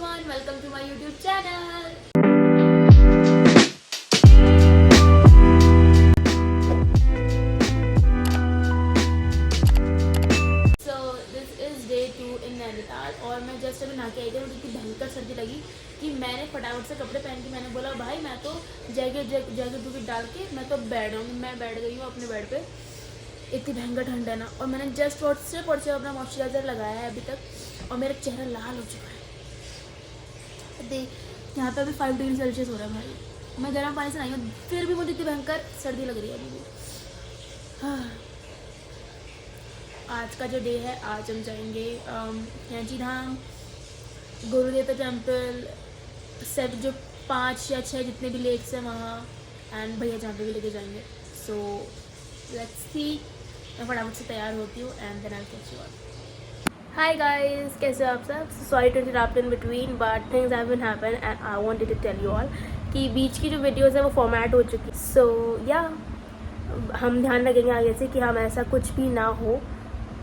everyone, welcome to my YouTube channel. So this is day 2 in Nainital और मैं just अभी नहा के आई थी। मुझे इतनी भयंकर सर्दी लगी कि मैंने फटाफट से कपड़े पहन के मैंने बोला भाई मैं तो जैकेट डाल के मैं तो मैं बैठ गई हूँ अपने बेड पे। इतनी भयंकर ठंड है ना। और मैंने जस्ट व्हाट्सएप अपना मॉइस्चराइज़र लगाया है अभी तक और मेरा चेहरा लाल हो चुका है। देख यहाँ पे अभी 5 डिग्री सेल्सियस हो रहा है भाई। मैं गर्म पानी से नहीं हूँ फिर भी मुझे इतनी भयंकर सर्दी लग रही है अभी भी। हाँ। आज का जो डे है, आज हम जाएंगे यांची धाम, गुरुदेवता टेम्पल, सब जो 5 या 6 जितने भी लेक्स हैं वहाँ, एंड भैया जहाँ पे भी लेके जाएंगे। So let's see. मैं फटाफट से तैयार होती हूँ and then I will catch you all. Hi guys, कैसे हो आप सब? Sorry to interrupt in between but things have been happen and I wanted to tell you all कि बीच की जो वीडियोस है वो फॉर्मेट हो चुकी। सो या हम ध्यान रखेंगे आगे से कि हम ऐसा कुछ भी ना हो।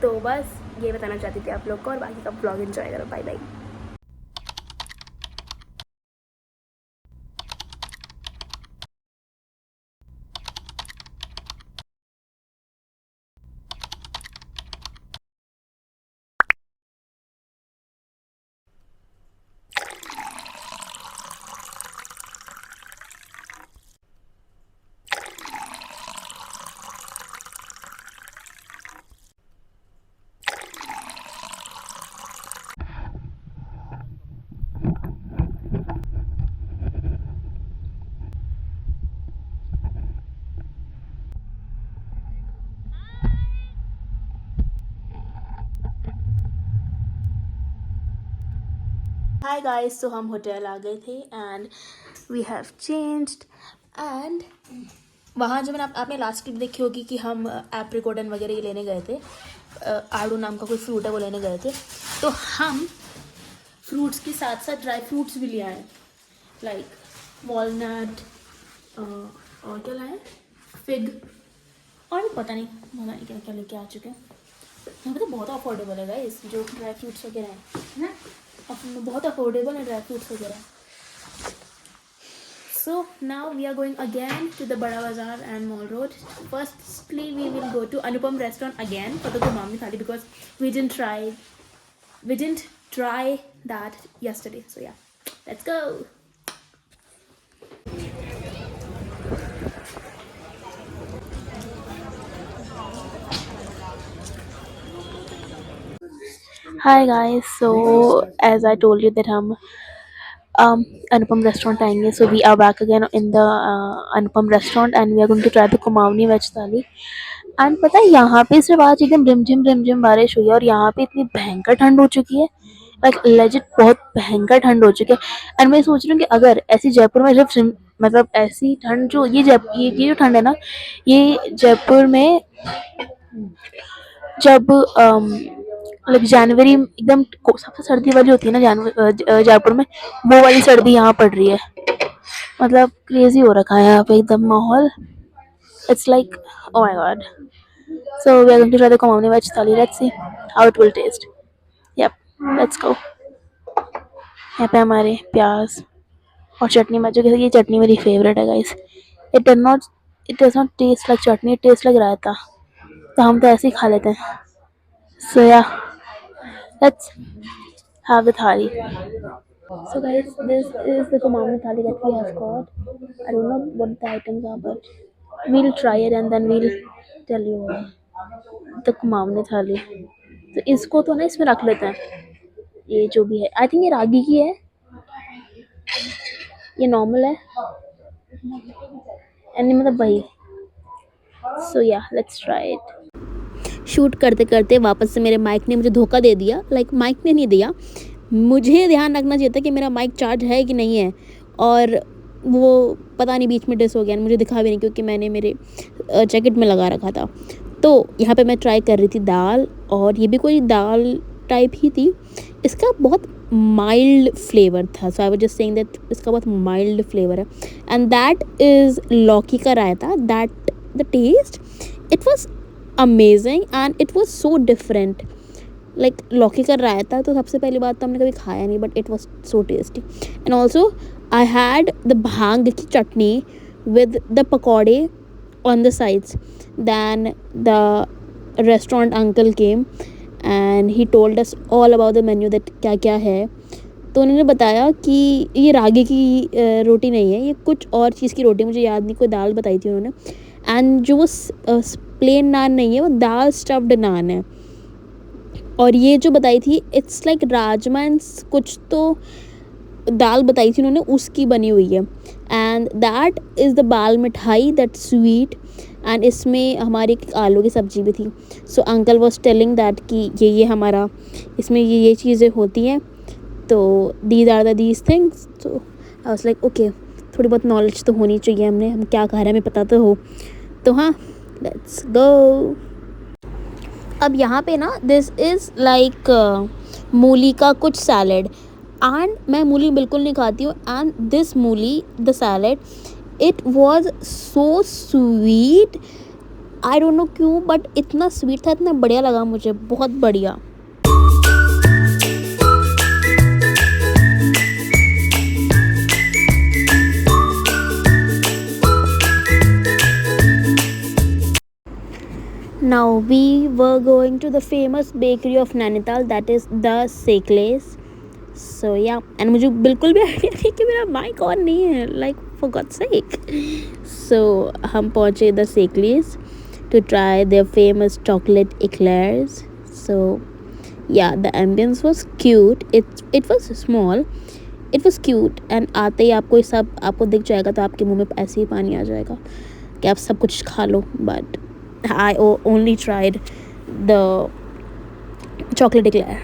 तो बस ये बताना चाहती थी आप लोग को और बाकी का ब्लॉग एंजॉय करो। Bye bye. हाय गाइस, तो हम होटल आ गए थे and we have changed and वहाँ जो आपने लास्ट क्लिप देखी होगी कि हम एप्रिकॉट वगैरह ये लेने गए थे। आड़ू नाम का कोई फ्रूट है वो लेने गए थे। तो हम फ्रूट्स के साथ साथ ड्राई फ्रूट्स भी ले आए, लाइक वॉलनट और क्या लाए, फिग और पता नहीं क्या क्या लेके आ चुके हैं। यहाँ पे तो बहुत अफोर्डेबल है गाइस जो ड्राई फ्रूट्स वगैरह हैं ना, बहुत अफोर्डेबल है ड्राई फ्रूट्स वगैरह। So now we are going again to the Bada Bazaar and Mall Road. Firstly, we will go to Anupam restaurant again for the Gumami Thali because we didn't try that yesterday. So yeah, let's go. Hi guys, so as I told you that हम Anupam restaurant आएंगे. So we are back again in the Anupam restaurant and we are going to try the Kumauni veg thali. And पता है यहाँ पे सिर्फ आज एकदम रिमझिम बारिश हुई है और यहाँ पे इतनी भयंकर ठंड हो चुकी है, लाइक लेजिट बहुत भयंकर ठंड हो चुकी है। एंड मैं सोच रही हूँ कि अगर ऐसी जयपुर में जब मतलब ऐसी ठंड जो ये जो ठंड है ना, ये जयपुर में जब मतलब जनवरी एकदम सबसे सर्दी वाली होती है ना जयपुर में, वो वाली सर्दी यहाँ पड़ रही है। मतलब क्रेजी हो रखा है यहाँ पे एकदम माहौल। It's like oh my god. So we are going to try the Kumaoni veg thali. Let's see how it will taste. Yup, let's go. यहाँ पे हमारे प्याज और चटनी मजे की। ये चटनी मेरी फेवरेट है guys. It does not taste like chutney, it taste like raita. तो हम तो ऐसे ही खा लेते हैं। सो या let's have the thali. So guys, this is the Kumamni thali that we have got. I don't know what the items are, but we'll try it and then we'll tell you all. The Kumamni thali. तो इसको तो ना इसमें रख लेते हैं, ये जो भी है। आई थिंक ये रागी की है, ये नॉर्मल है एंड मतलब वही। सो या लेट्स ट्राई इट। शूट करते करते वापस से मेरे माइक ने मुझे धोखा दे दिया। लाइक माइक ने नहीं दिया, मुझे ध्यान रखना चाहिए था कि मेरा माइक चार्ज है कि नहीं है, और वो पता नहीं बीच में डिस हो गया। मुझे दिखा भी नहीं क्योंकि मैंने मेरे जैकेट में लगा रखा था। तो यहाँ पे मैं ट्राई कर रही थी दाल, और ये भी कोई दाल टाइप ही थी। इसका बहुत माइल्ड फ्लेवर था। So I was just saying that इसका बहुत माइल्ड फ्लेवर है एंड दैट इज़ लौकी का रायता। That the taste, it was amazing and it was so different. Like लौकी का रायता तो सबसे पहली बात तो हमने कभी खाया नहीं, but it was so tasty. And also I had the भांग की चटनी with the pakode on the sides. Then the restaurant uncle came and he told us all about the menu, that क्या क्या है. तो उन्होंने बताया कि ये रागी की रोटी नहीं है, ये कुछ और चीज़ की रोटी, मुझे याद नहीं, कोई दाल बताई थी उन्होंने. एंड जो वो प्लेन नान नहीं है, वो दाल स्टफ्ड नान है. और ये जो बताई थी इट्स लाइक राजमा एंड कुछ तो दाल बताई थी उन्होंने, उसकी बनी हुई है. एंड दैट इज़ द बाल मिठाई, दैट स्वीट. एंड इसमें हमारी आलू की सब्ज़ी भी थी. So uncle was telling that कि ये हमारा इसमें ये चीज़ें होती हैं, तो these are the these things. तो आई वाज लाइक ओके, थोड़ी बहुत नॉलेज तो होनी चाहिए, हम क्या खा रहे हैं हमें पता तो हो. तो हाँ, लेट्स गो. अब यहाँ पे ना दिस इज़ लाइक मूली का कुछ सैलड. एंड मैं मूली बिल्कुल नहीं खाती हूँ. एंड दिस मूली the salad, it was so sweet. I don't know क्यों, बट इतना स्वीट था, इतना बढ़िया लगा मुझे, बहुत बढ़िया. Now we were going to the famous bakery of Nainital, that is the Sekles. So yeah, and मुझे बिल्कुल भी आइडिया नहीं कि मेरा माइक ऑन नहीं है, like for God's sake. So हम पहुँचे the Sekles to try their famous chocolate eclairs. So yeah, the ambience was cute. It was small, it was cute. And आते ही आपको ये सब आपको दिख जाएगा तो आपके मुंह में ऐसे ही पानी आ जाएगा कि आप सब कुछ खा लो. But I only tried the chocolate eclair.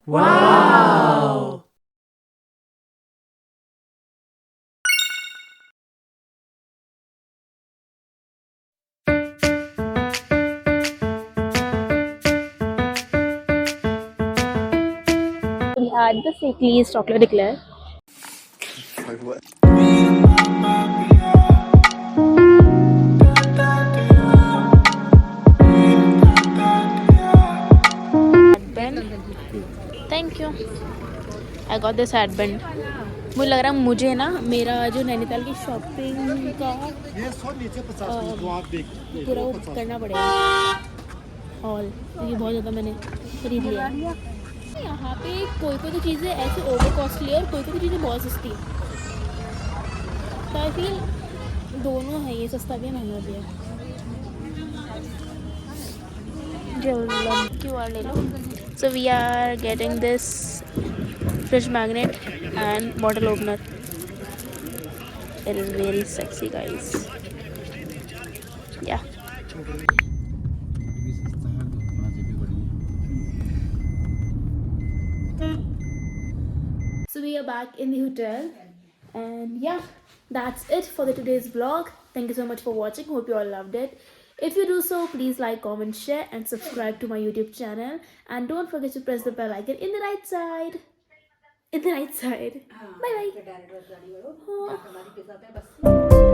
Wow! We had the Sekles chocolate eclair. Headband. Thank you. I got this headband. मुझे लग रहा है मुझे ना मेरा जो नैनीताल की शॉपिंग का पूरा वो करना पड़ेगा हॉल, क्योंकि बहुत ज़्यादा मैंने खरीद लिया. यहाँ पे कोई कोई तो चीज़ें ऐसे ओवर कॉस्टली है और कोई कोई तो चीज़ें बहुत सस्ती है. तो आई फील दोनों है, ये सस्ता भी है महंगा भी है. क्यू आर ले लो. So we are getting this fridge magnet and bottle opener. It is very sexy, guys. Yeah. So we are back in the hotel, and yeah, that's it for the today's vlog. Thank you so much for watching. Hope you all loved it. If you do so, please like, comment, share and subscribe to my YouTube channel, and don't forget to press the bell icon in the right side. In the right side. Bye bye.